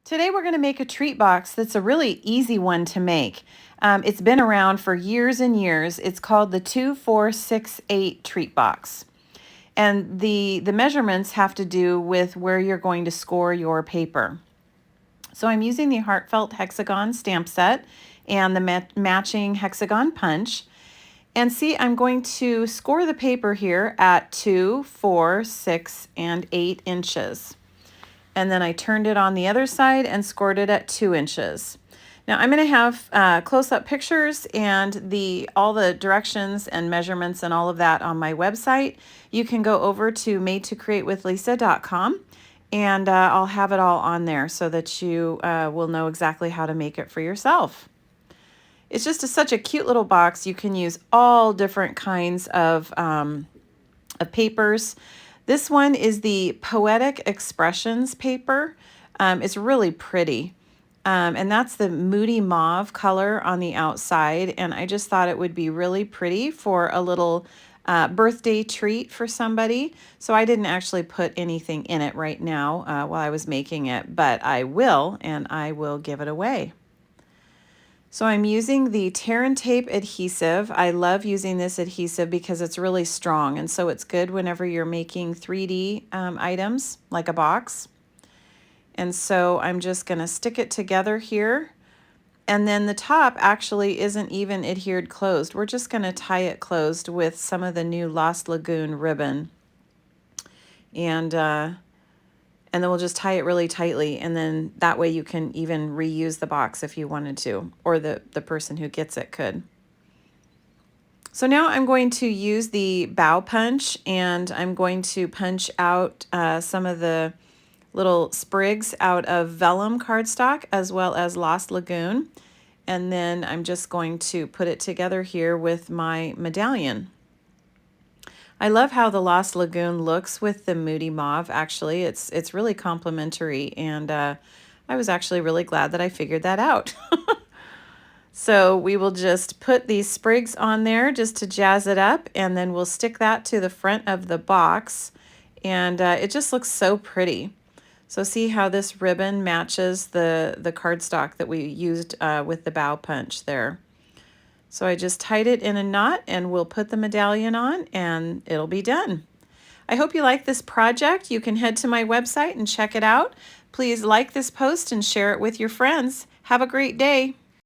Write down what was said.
Today we're going to make a treat box that's a really easy one to make. It's been around for years and years. It's called the 2468 treat box. And the measurements have to do with where you're going to score your paper. So I'm using the Heartfelt Hexagon stamp set and the matching hexagon punch. And see, I'm going to score the paper here at 2, 4, 6, and 8 inches. And then I turned it on the other side and scored it at 2 inches. Now I'm going to have close-up pictures and all the directions and measurements and all of that on my website. You can go over to madetocreatewithlisa.com and I'll have it all on there so that you will know exactly how to make it for yourself. It's just such a cute little box. You can use all different kinds of papers. This one is the Poetic Expressions paper. It's really pretty. And that's the Moody Mauve color on the outside. And I just thought it would be really pretty for a little birthday treat for somebody. So I didn't actually put anything in it right now while I was making it, but I will, and I will give it away. So I'm using the Tear and Tape adhesive. I love using this adhesive because it's really strong, and so it's good whenever you're making 3D items like a box. And so I'm just going to stick it together here. And then the top actually isn't even adhered closed. We're just going to tie it closed with some of the new Lost Lagoon ribbon. And then we'll just tie it really tightly, and then that way you can even reuse the box if you wanted to, or the person who gets it could. So now I'm going to use the bow punch, and I'm going to punch out some of the little sprigs out of vellum cardstock as well as Lost Lagoon. And then I'm just going to put it together here with my medallion. I love how the Lost Lagoon looks with the Moody Mauve. Actually, it's really complimentary, and I was actually really glad that I figured that out. So we will just put these sprigs on there just to jazz it up, and then we'll stick that to the front of the box, and it just looks so pretty. So see how this ribbon matches the cardstock that we used with the bow punch there. So I just tied it in a knot, and we'll put the medallion on and it'll be done. I hope you like this project. You can head to my website and check it out. Please like this post and share it with your friends. Have a great day.